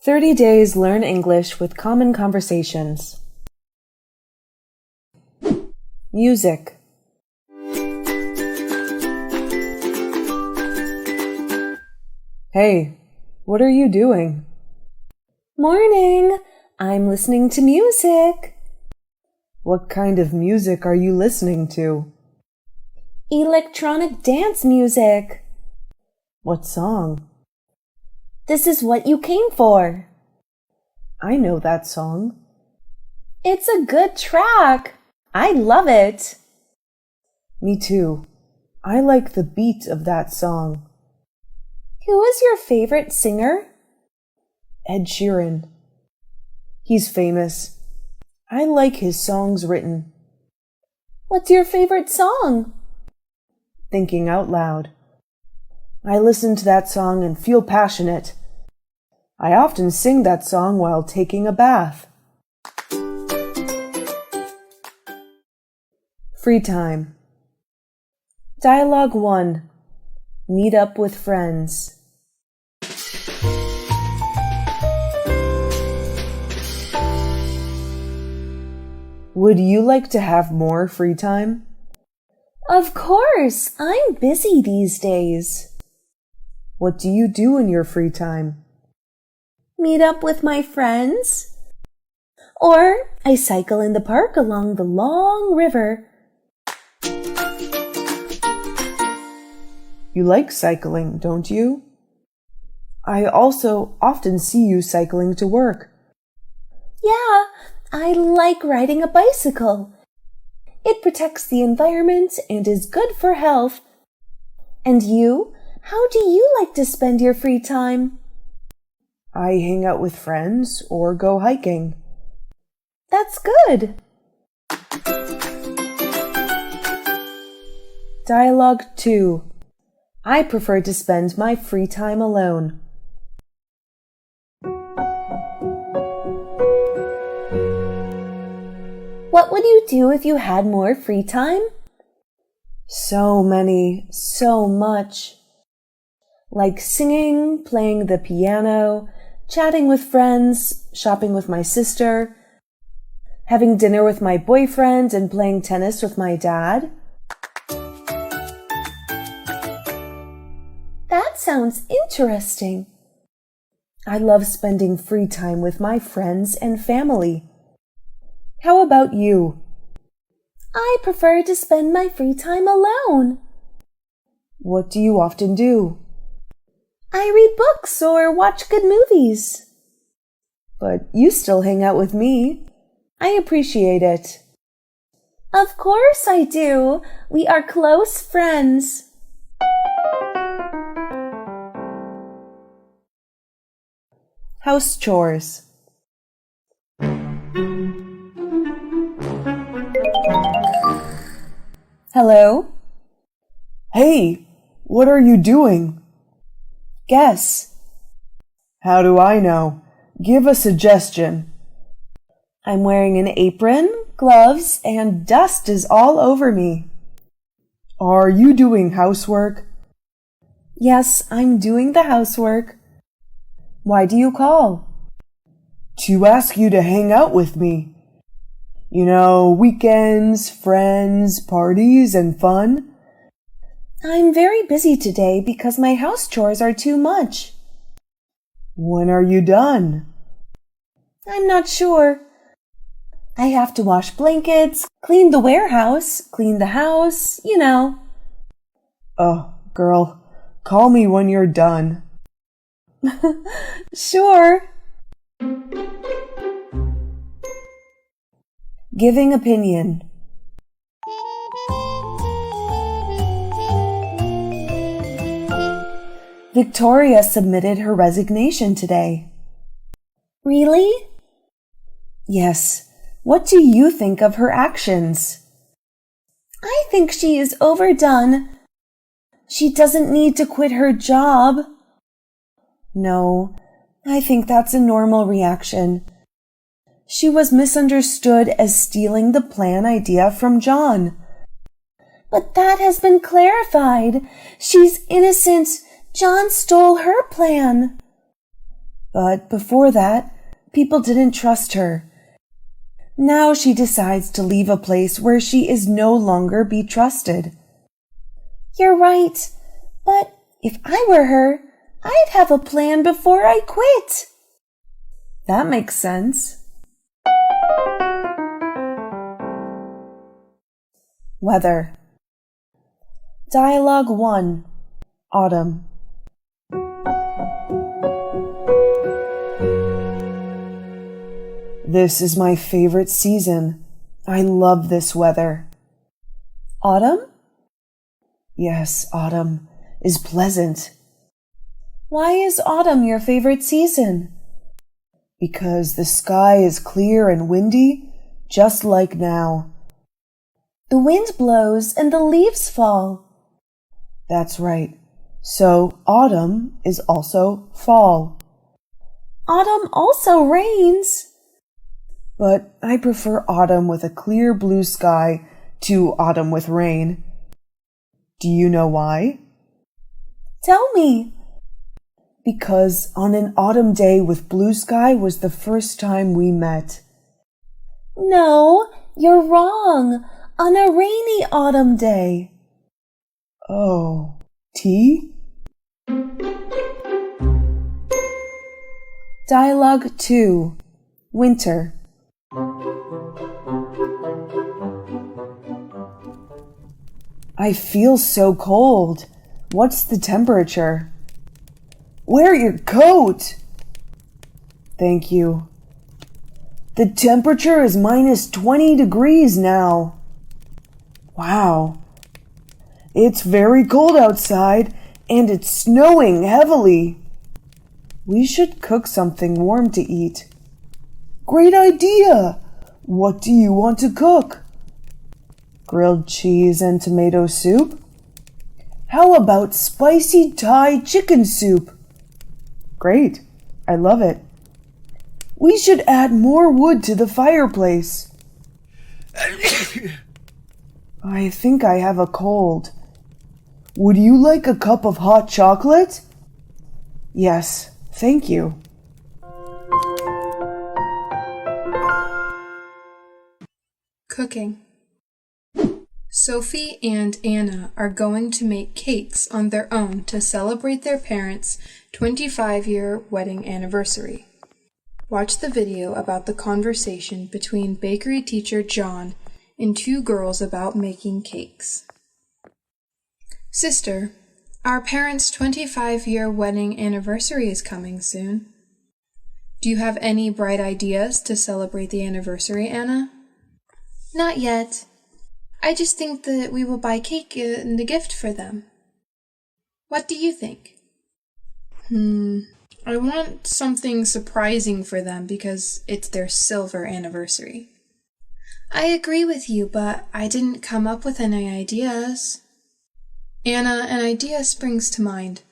30 Days Learn English with Common Conversations. Music. Hey, what are you doing? Morning! I'm listening to music. What kind of music are you listening to? Electronic dance music. What song? This is what you came for. I know that song. It's a good track. I love it. Me too. I like the beat of that song. Who is your favorite singer? Ed Sheeran. He's famous. I like his songs written. What's your favorite song? Thinking Out Loud. I listen to that song and feel passionate. I often sing that song while taking a bath. Free time. Dialogue 1. Meet up with friends. Would you like to have more free time? Of course, I'm busy these days. What do you do in your free time? Meet up with my friends. Or I cycle in the park along the long river. You like cycling, don't you? I also often see you cycling to work. Yeah, I like riding a bicycle. It protects the environment and is good for health. And you? How do you like to spend your free time? I hang out with friends or go hiking. That's good. Dialogue 2. I prefer to spend my free time alone. What would you do if you had more free time? So much. Like singing, playing the piano, chatting with friends, shopping with my sister, having dinner with my boyfriend, and playing tennis with my dad. That sounds interesting. I love spending free time with my friends and family. How about you? I prefer to spend my free time alone. What do you often do? I read books or watch good movies. But you still hang out with me. I appreciate it. Of course I do. We are close friends. House chores. Hello? Hey, what are you doing? Guess. How do I know? Give a suggestion. I'm wearing an apron, gloves, and dust is all over me. Are you doing housework? Yes, I'm doing the housework. Why do you call? To ask you to hang out with me. You know, weekends, friends, parties, and fun. I'm very busy today because my house chores are too much. When are you done? I'm not sure. I have to wash blankets, clean the warehouse, clean the house, you know. Oh, girl, call me when you're done. Sure. Giving opinion. Victoria submitted her resignation today. Really? Yes. What do you think of her actions? I think she is overdone. She doesn't need to quit her job. No, I think that's a normal reaction. She was misunderstood as stealing the plan idea from John. But that has been clarified. She's innocent. John stole her plan. But before that, people didn't trust her. Now she decides to leave a place where she is no longer be trusted. You're right, but if I were her, I'd have a plan before I quit. That makes sense. Weather. Dialogue 1. Autumn. This is my favorite season. I love this weather. Autumn? Yes, autumn is pleasant. Why is autumn your favorite season? Because the sky is clear and windy, just like now. The wind blows and the leaves fall. That's right. So autumn is also fall. Autumn also rains. But I prefer autumn with a clear blue sky to autumn with rain. Do you know why? Tell me. Because on an autumn day with blue sky was the first time we met. No, you're wrong. On a rainy autumn day. Oh, tea? Dialogue 2. Winter. I feel so cold. What's the temperature? Wear your coat. Thank you. The temperature is minus 20 degrees now. Wow. It's very cold outside and it's snowing heavily. We should cook something warm to eat. Great idea! What do you want to cook? Grilled cheese and tomato soup? How about spicy Thai chicken soup? Great, I love it. We should add more wood to the fireplace. I think I have a cold. Would you like a cup of hot chocolate? Yes, thank you. Cooking. Sophie and Anna are going to make cakes on their own to celebrate their parents' 25-year wedding anniversary. Watch the video about the conversation between bakery teacher John and two girls about making cakes. Sister, our parents' 25-year wedding anniversary is coming soon. Do you have any bright ideas to celebrate the anniversary, Anna? Not yet. I just think that we will buy cake and a gift for them. What do you think? I want something surprising for them because it's their silver anniversary. I agree with you, but I didn't come up with any ideas. Anna, an idea springs to mind.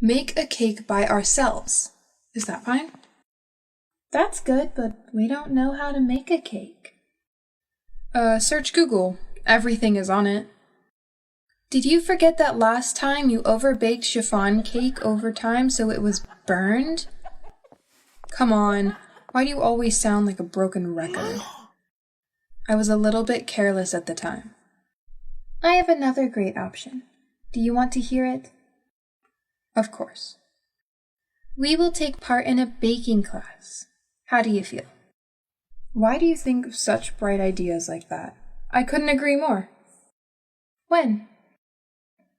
Make a cake by ourselves. Is that fine? That's good, but we don't know how to make a cake. Search Google. Everything is on it. Did you forget that last time you overbaked chiffon cake over time so it was burned? Come on, why do you always sound like a broken record? I was a little bit careless at the time. I have another great option. Do you want to hear it? Of course. We will take part in a baking class. How do you feel? Why do you think of such bright ideas like that? I couldn't agree more. When?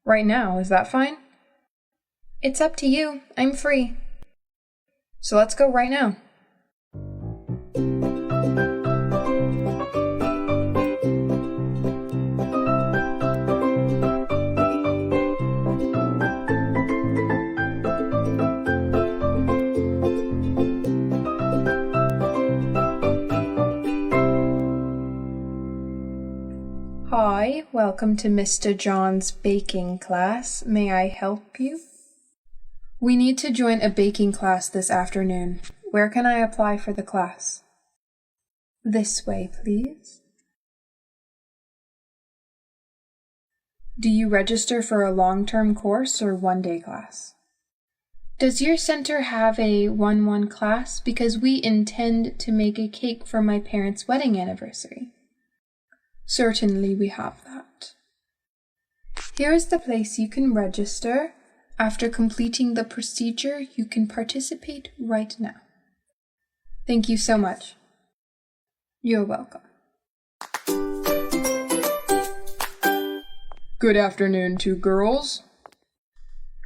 Right now, is that fine? It's up to you. I'm free. So let's go right now. Hi, welcome to Mr. John's baking class. May I help you? We need to join a baking class this afternoon. Where can I apply for the class? This way, please. Do you register for a long-term course or one-day class? Does your center have a 1-1 class? Because we intend to make a cake for my parents' wedding anniversary. Certainly we have that. Here is the place you can register. After completing the procedure, you can participate right now. Thank you so much. You're welcome. Good afternoon, two girls.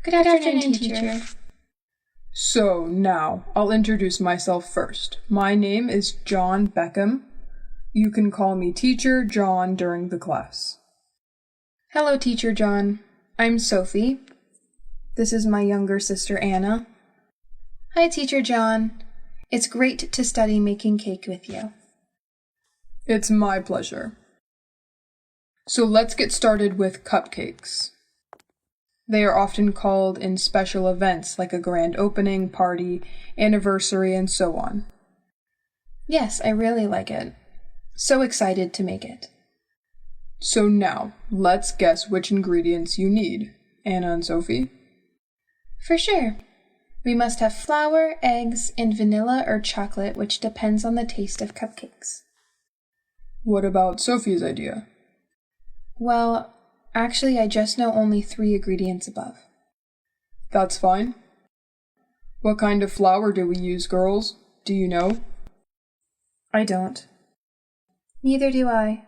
Good afternoon, teacher. So now, I'll introduce myself first. My name is John Beckham. You can call me Teacher John during the class. Hello, Teacher John. I'm Sophie. This is my younger sister, Anna. Hi, Teacher John. It's great to study making cake with you. It's my pleasure. So let's get started with cupcakes. They are often called in special events like a grand opening, party, anniversary, and so on. Yes, I really like it. So excited to make it. So now, let's guess which ingredients you need. Anna and Sophie? For sure. We must have flour, eggs, and vanilla or chocolate, which depends on the taste of cupcakes. What about Sophie's idea? Well, actually, I just know only 3 ingredients above. That's fine. What kind of flour do we use, girls? Do you know? I don't. Neither do I.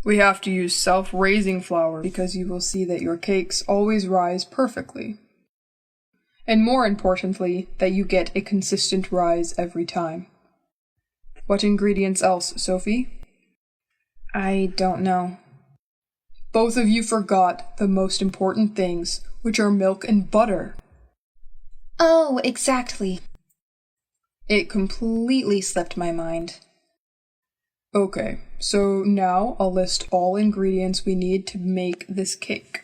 We have to use self-raising flour because you will see that your cakes always rise perfectly. And more importantly, that you get a consistent rise every time. What ingredients else, Sophie? I don't know. Both of you forgot the most important things, which are milk and butter. Oh, exactly. It completely slipped my mind. Okay, so now I'll list all ingredients we need to make this cake.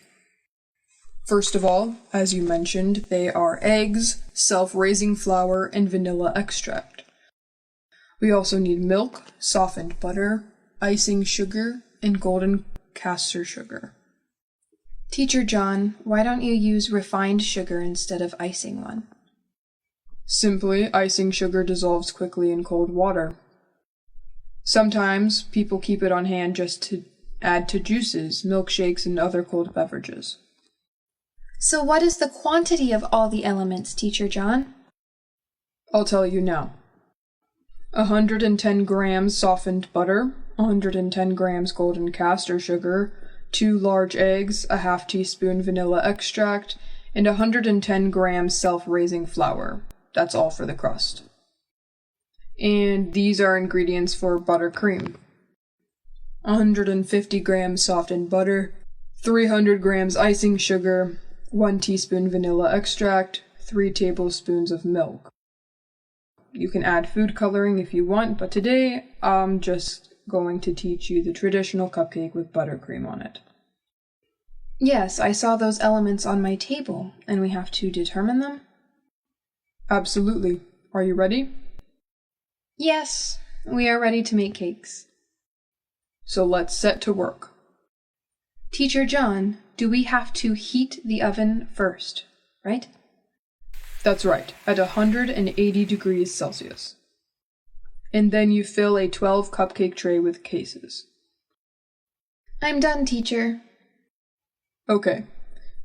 First of all, as you mentioned, they are eggs, self-raising flour, and vanilla extract. We also need milk, softened butter, icing sugar, and golden castor sugar. Teacher John, why don't you use refined sugar instead of icing one? Simply, icing sugar dissolves quickly in cold water. Sometimes people keep it on hand just to add to juices, milkshakes, and other cold beverages. So what is the quantity of all the elements, Teacher John? I'll tell you now. 110 grams softened butter, 110 grams golden castor sugar, 2 large eggs, a half teaspoon vanilla extract, and 110 grams self-raising flour. That's all for the crust. And these are ingredients for buttercream. 150 grams softened butter, 300 grams icing sugar, 1 teaspoon vanilla extract, 3 tablespoons of milk. You can add food coloring if you want, but today I'm just going to teach you the traditional cupcake with buttercream on it. Yes, I saw those elements on my table, and we have to determine them? Absolutely. Are you ready? Yes, we are ready to make cakes. So let's set to work. Teacher John, do we have to heat the oven first, right? That's right, at 180 degrees Celsius. And then you fill a 12 cupcake tray with cases. I'm done, teacher. Okay.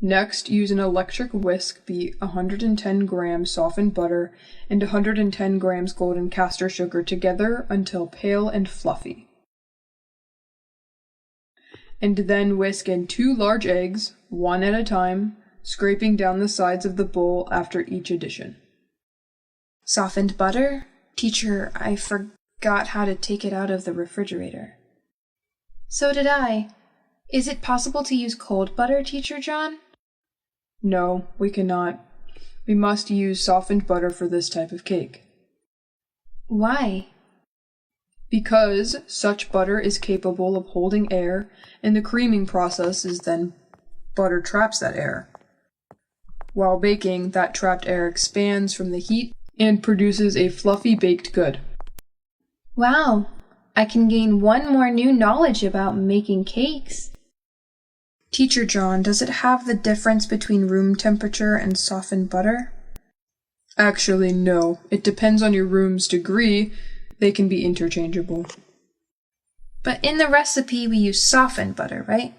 Next, use an electric whisk, beat 110 grams softened butter and 110 grams golden castor sugar together until pale and fluffy. And then whisk in 2 large eggs, one at a time, scraping down the sides of the bowl after each addition. Softened butter? Teacher, I forgot how to take it out of the refrigerator. So did I. Is it possible to use cold butter, Teacher John? No, we cannot. We must use softened butter for this type of cake. Why? Because such butter is capable of holding air, and the creaming process is then butter traps that air. While baking, that trapped air expands from the heat and produces a fluffy baked good. Wow, I can gain one more new knowledge about making cakes. Teacher John, does it have the difference between room temperature and softened butter? Actually, no. It depends on your room's degree. They can be interchangeable. But in the recipe, we use softened butter, right?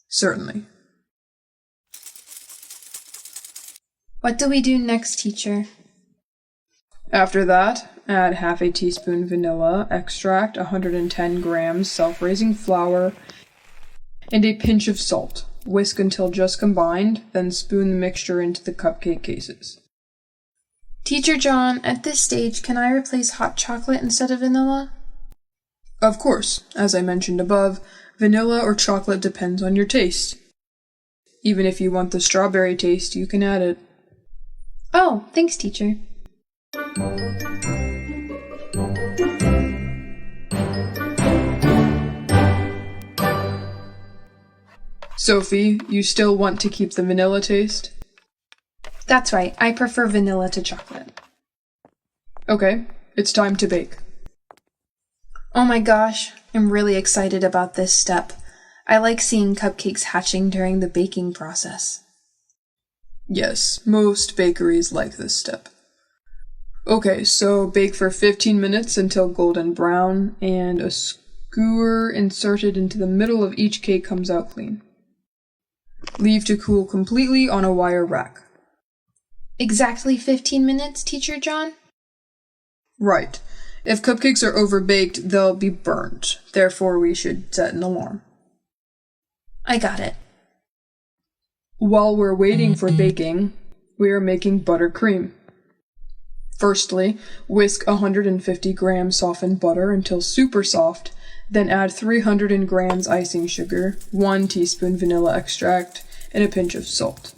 Certainly. What do we do next, teacher? After that, add half a teaspoon vanilla extract, 110 grams self-raising flour, and a pinch of salt. Whisk until just combined, then spoon the mixture into the cupcake cases. Teacher John, at this stage, can I replace hot chocolate instead of vanilla? Of course, as I mentioned above, vanilla or chocolate depends on your taste. Even if you want the strawberry taste, you can add it. Oh, thanks, teacher. Sophie, you still want to keep the vanilla taste? That's right, I prefer vanilla to chocolate. Okay, it's time to bake. Oh my gosh, I'm really excited about this step. I like seeing cupcakes hatching during the baking process. Yes, most bakeries like this step. Okay, so bake for 15 minutes until golden brown, and a skewer inserted into the middle of each cake comes out clean. Leave to cool completely on a wire rack. Exactly 15 minutes, Teacher John? Right. If cupcakes are overbaked, they'll be burnt. Therefore, we should set an alarm. I got it. While we're waiting for baking, we are making buttercream. Firstly, whisk 150 grams softened butter until super soft, then add 300 grams icing sugar, 1 teaspoon vanilla extract, and a pinch of salt.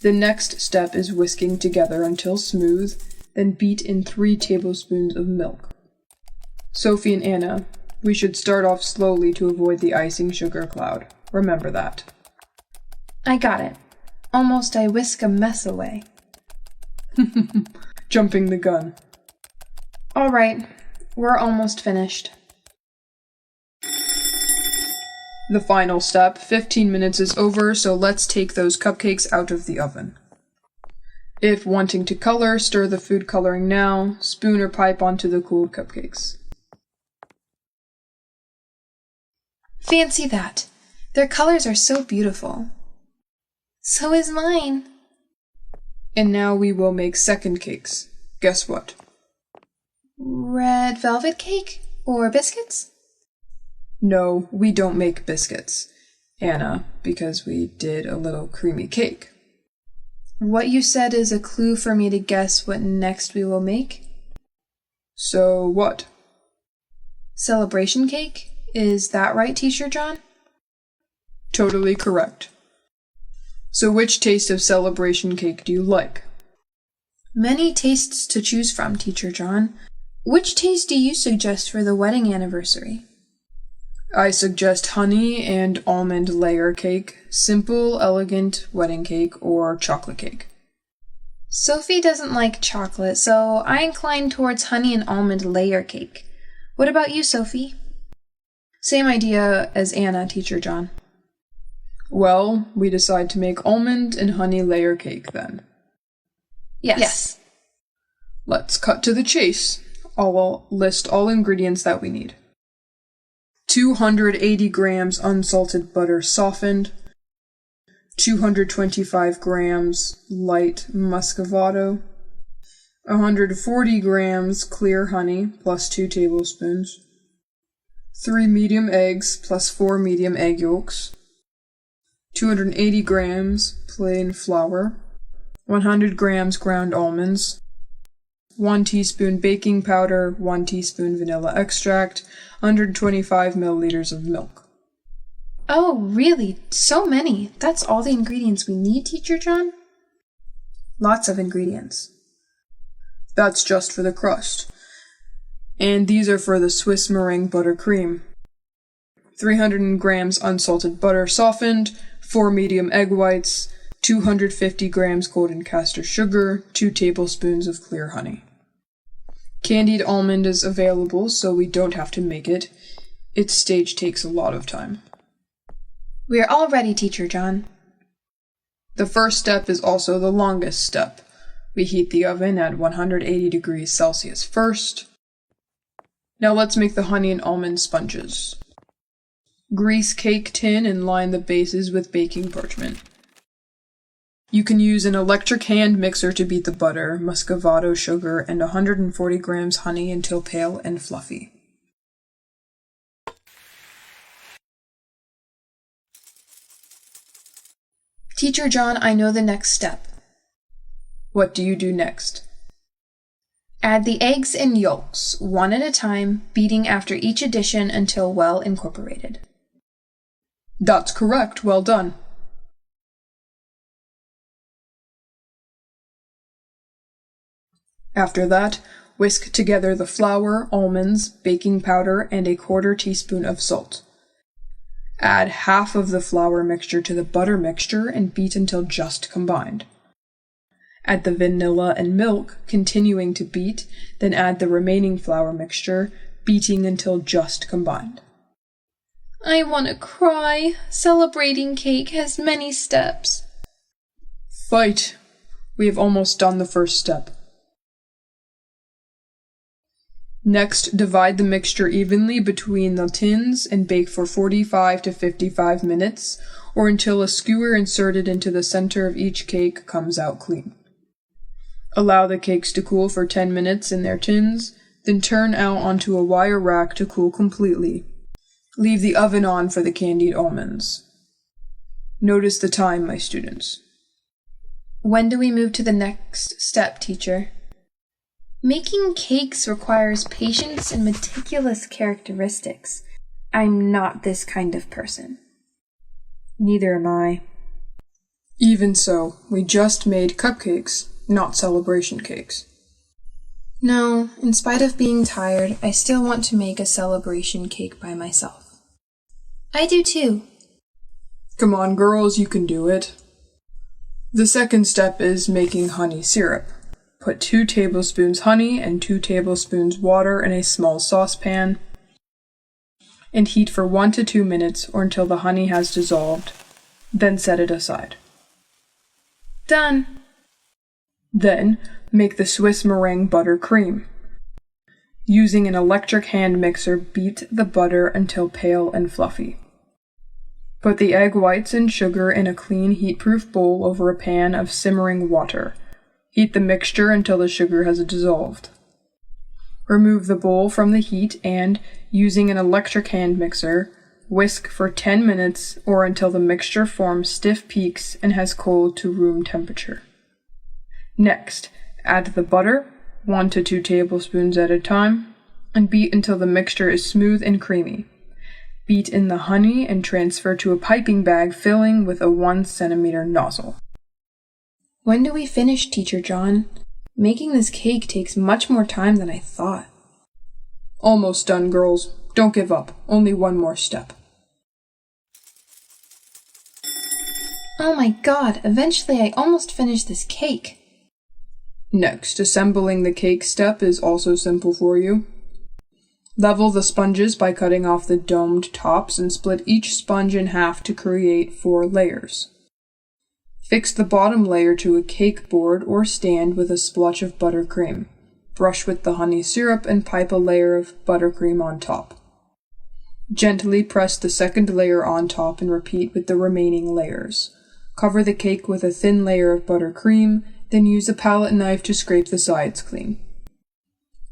The next step is whisking together until smooth, then beat in 3 tablespoons of milk. Sophie and Anna, we should start off slowly to avoid the icing sugar cloud. Remember that. I got it. Almost I whisk a mess away. Jumping the gun. All right, we're almost finished. The final step, 15 minutes is over, so let's take those cupcakes out of the oven. If wanting to color, stir the food coloring now, spoon or pipe onto the cooled cupcakes. Fancy that. Their colors are so beautiful. So is mine. And now we will make second cakes. Guess what? Red velvet cake? Or biscuits? No, we don't make biscuits, Anna, because we did a little creamy cake. What you said is a clue for me to guess what next we will make. So what? Celebration cake? Is that right, Teacher John? Totally correct. So which taste of celebration cake do you like? Many tastes to choose from, Teacher John. Which taste do you suggest for the wedding anniversary? I suggest honey and almond layer cake, simple, elegant wedding cake, or chocolate cake. Sophie doesn't like chocolate, so I incline towards honey and almond layer cake. What about you, Sophie? Same idea as Anna, Teacher John. Well, we decide to make almond and honey layer cake then. Yes. Let's cut to the chase. I'll list all ingredients that we need. 280 grams unsalted butter softened, 225 grams light muscovado, 140 grams clear honey plus 2 tablespoons, 3 medium eggs plus 4 medium egg yolks, 280 grams plain flour, 100 grams ground almonds, 1 teaspoon baking powder, 1 teaspoon vanilla extract, 125 milliliters of milk. Oh, really? So many. That's all the ingredients we need, Teacher John? Lots of ingredients. That's just for the crust. And these are for the Swiss meringue buttercream. 300 grams unsalted butter softened, 4 medium egg whites, 250 grams golden castor sugar, 2 tablespoons of clear honey. Candied almond is available, so we don't have to make it. Its stage takes a lot of time. We're all ready, Teacher John. The first step is also the longest step. We heat the oven at 180 degrees Celsius first. Now let's make the honey and almond sponges. Grease cake tin and line the bases with baking parchment. You can use an electric hand mixer to beat the butter, muscovado sugar, and 140 grams honey until pale and fluffy. Teacher John, I know the next step. What do you do next? Add the eggs and yolks, one at a time, beating after each addition until well incorporated. That's correct. Well done. After that, whisk together the flour, almonds, baking powder, and a 1/4 teaspoon of salt. Add half of the flour mixture to the butter mixture and beat until just combined. Add the vanilla and milk, continuing to beat, then add the remaining flour mixture, beating until just combined. I want to cry. Celebrating cake has many steps. Fight! We have almost done the first step. Next, divide the mixture evenly between the tins and bake for 45 to 55 minutes, or until a skewer inserted into the center of each cake comes out clean. Allow the cakes to cool for 10 minutes in their tins, then turn out onto a wire rack to cool completely. Leave the oven on for the candied almonds. Notice the time, my students. When do we move to the next step, teacher? Making cakes requires patience and meticulous characteristics. I'm not this kind of person. Neither am I. Even so, we just made cupcakes, not celebration cakes. No, in spite of being tired, I still want to make a celebration cake by myself. I do too. Come on, girls, you can do it. The second step is making honey syrup. Put 2 tablespoons honey and 2 tablespoons water in a small saucepan and heat for 1 to 2 minutes or until the honey has dissolved. Then set it aside. Done. Then, make the Swiss meringue buttercream. Using an electric hand mixer, beat the butter until pale and fluffy. Put the egg whites and sugar in a clean heat-proof bowl over a pan of simmering water. Heat the mixture until the sugar has dissolved. Remove the bowl from the heat and, using an electric hand mixer, whisk for 10 minutes or until the mixture forms stiff peaks and has cooled to room temperature. Next, add the butter, 1 to 2 tablespoons at a time, and beat until the mixture is smooth and creamy. Beat in the honey and transfer to a piping bag filling with a 1 centimeter nozzle. When do we finish, Teacher John? Making this cake takes much more time than I thought. Almost done, girls. Don't give up. Only one more step. Oh my God, eventually I almost finished this cake. Next, assembling the cake step is also simple for you. Level the sponges by cutting off the domed tops and split each sponge in half to create 4 layers. Fix the bottom layer to a cake board or stand with a splotch of buttercream. Brush with the honey syrup and pipe a layer of buttercream on top. Gently press the second layer on top and repeat with the remaining layers. Cover the cake with a thin layer of buttercream, then use a palette knife to scrape the sides clean.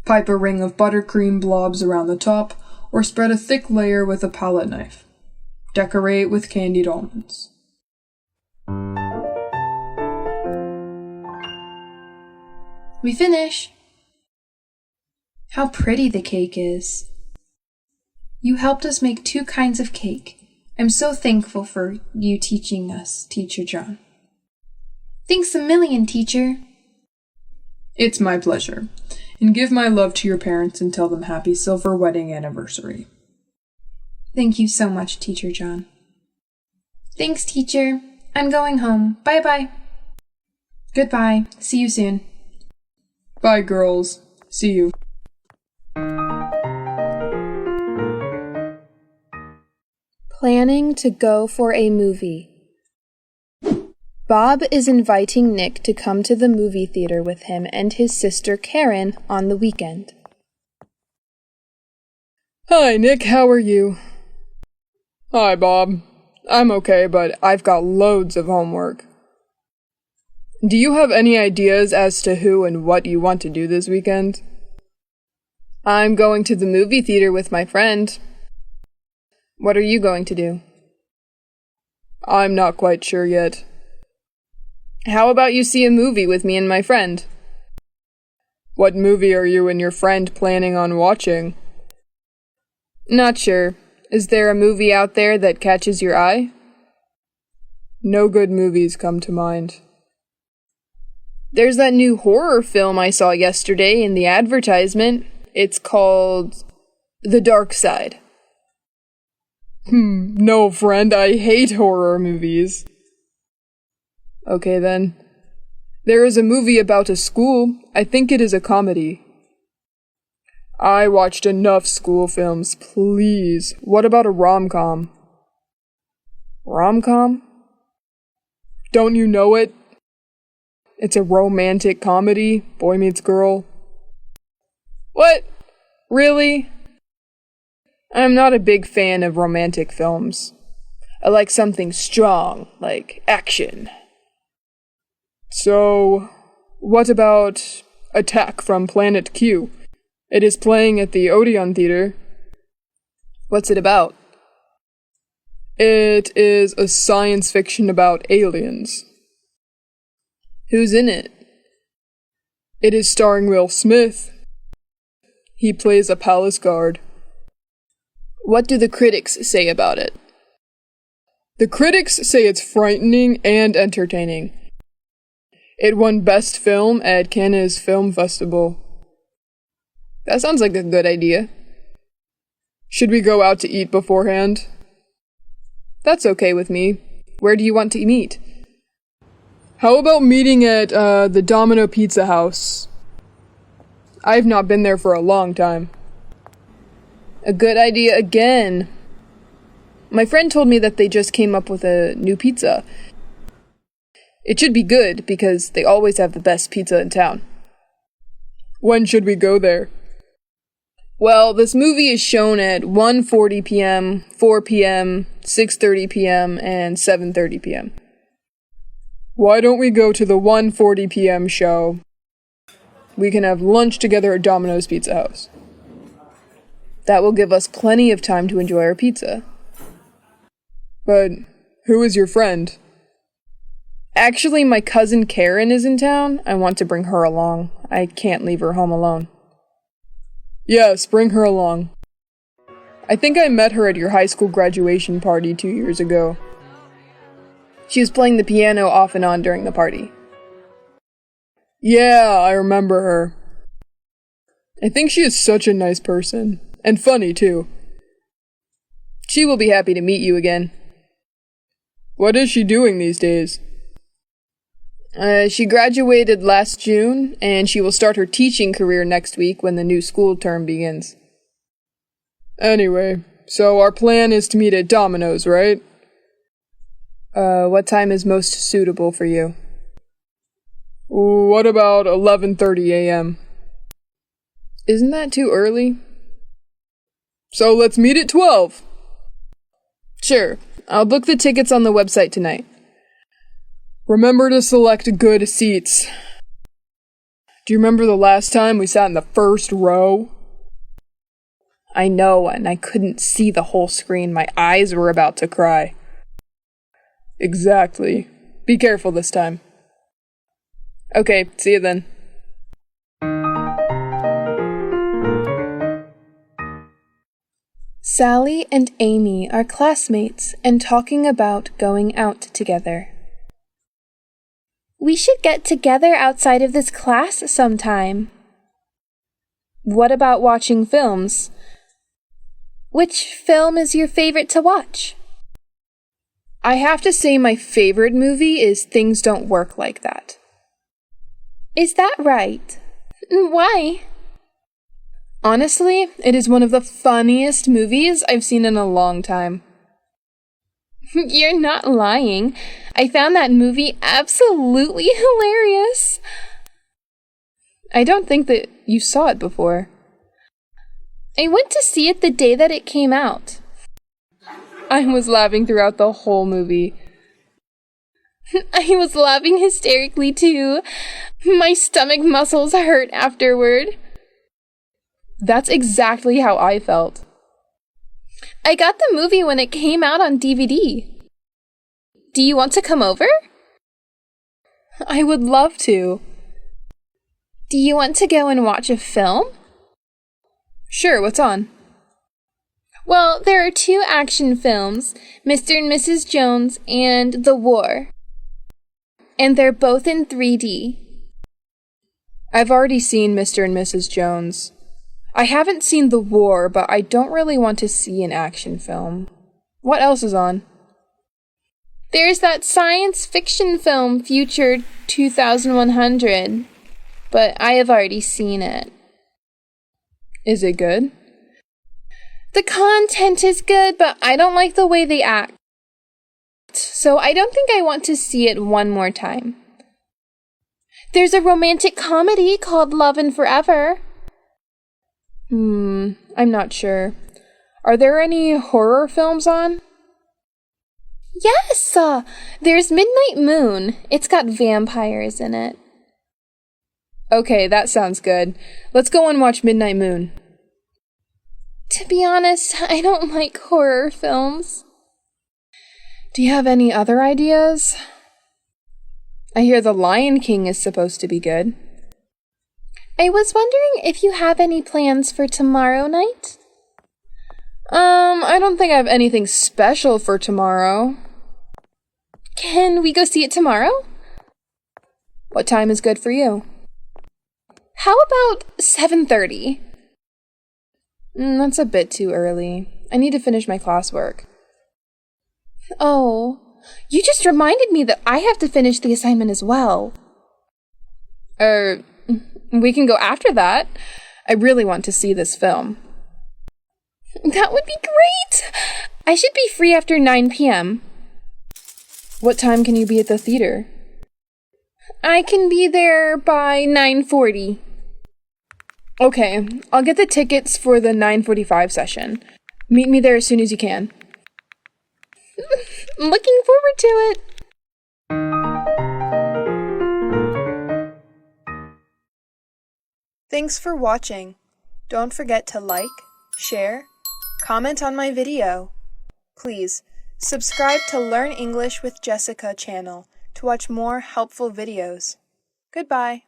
Pipe a ring of buttercream blobs around the top, or spread a thick layer with a palette knife. Decorate with candied almonds. We finish. How pretty the cake is. You helped us make 2 kinds of cake. I'm so thankful for you teaching us, Teacher John. Thanks a million, teacher. It's my pleasure. And give my love to your parents and tell them happy silver wedding anniversary. Thank you so much, Teacher John. Thanks, teacher. I'm going home. Bye-bye. Goodbye. See you soon. Bye, girls. See you. Planning to go for a movie. Bob is inviting Nick to come to the movie theater with him and his sister Karen on the weekend. Hi, Nick, how are you? Hi, Bob. I'm okay, but I've got loads of homework. Do you have any ideas as to who and what you want to do this weekend? I'm going to the movie theater with my friend. What are you going to do? I'm not quite sure yet. How about you see a movie with me and my friend? What movie are you and your friend planning on watching? Not sure. Is there a movie out there that catches your eye? No good movies come to mind. There's that new horror film I saw yesterday in the advertisement. It's called The Dark Side. No, friend, I hate horror movies. Okay, then. There is a movie about a school. I think it is a comedy. I watched enough school films, please. What about a rom-com? Rom-com? Don't you know it? It's a romantic comedy, boy meets girl. What? Really? I'm not a big fan of romantic films. I like something strong, like action. So, what about Attack from Planet Q? It is playing at the Odeon Theater. What's it about? It is a science fiction about aliens. Who's in it? It is starring Will Smith. He plays a palace guard. What do the critics say about it? The critics say it's frightening and entertaining. It won Best Film at Cannes Film Festival. That sounds like a good idea. Should we go out to eat beforehand? That's okay with me. Where do you want to meet? How about meeting at the Domino Pizza House? I've not been there for a long time. A good idea again. My friend told me that they just came up with a new pizza. It should be good because they always have the best pizza in town. When should we go there? Well, this movie is shown at 1:40 p.m., 4 p.m., 6:30 p.m., and 7:30 p.m. Why don't we go to the 1:40 p.m. show? We can have lunch together at Domino's Pizza House. That will give us plenty of time to enjoy our pizza. But who is your friend? Actually, my cousin Karen is in town. I want to bring her along. I can't leave her home alone. Yes, bring her along. I think I met her at your high school graduation party 2 years ago. She was playing the piano off and on during the party. Yeah, I remember her. I think she is such a nice person. And funny, too. She will be happy to meet you again. What is she doing these days? She graduated last June, and she will start her teaching career next week when the new school term begins. Anyway, so our plan is to meet at Domino's, right? What time is most suitable for you? What about 11:30 a.m.? Isn't that too early? So let's meet at 12. Sure, I'll book the tickets on the website tonight. Remember to select good seats. Do you remember the last time we sat in the first row? I know, and I couldn't see the whole screen. My eyes were about to cry. Exactly. Be careful this time. Okay, see you then. Sally and Amy are classmates and talking about going out together. We should get together outside of this class sometime. What about watching films? Which film is your favorite to watch? I have to say my favorite movie is Things Don't Work Like That. Is that right? Why? Honestly, it is one of the funniest movies I've seen in a long time. You're not lying. I found that movie absolutely hilarious. I don't think that you saw it before. I went to see it the day that it came out. I was laughing throughout the whole movie. I was laughing hysterically too. My stomach muscles hurt afterward. That's exactly how I felt. I got the movie when it came out on DVD. Do you want to come over? I would love to. Do you want to go and watch a film? Sure, what's on? Well, there are 2 action films, Mr. and Mrs. Jones and The War. And they're both in 3D. I've already seen Mr. and Mrs. Jones. I haven't seen The War, but I don't really want to see an action film. What else is on? There's that science fiction film, Future 2100, but I have already seen it. Is it good? The content is good, but I don't like the way they act. So I don't think I want to see it one more time. There's a romantic comedy called Love and Forever. I'm not sure. Are there any horror films on? Yes! There's Midnight Moon. It's got vampires in it. Okay, that sounds good. Let's go and watch Midnight Moon. To be honest, I don't like horror films. Do you have any other ideas? I hear The Lion King is supposed to be good. I was wondering if you have any plans for tomorrow night? I don't think I have anything special for tomorrow. Can we go see it tomorrow? What time is good for you? How about 7:30? That's a bit too early. I need to finish my classwork. Oh, you just reminded me that I have to finish the assignment as well. We can go after that. I really want to see this film. That would be great! I should be free after 9 p.m. What time can you be at the theater? I can be there by 9:40. Okay, I'll get the tickets for the 9:45 session. Meet me there as soon as you can. Looking forward to it. Thanks for watching. Don't forget to like, share, comment on my video. Please, subscribe to Learn English with Jessica channel to watch more helpful videos. Goodbye.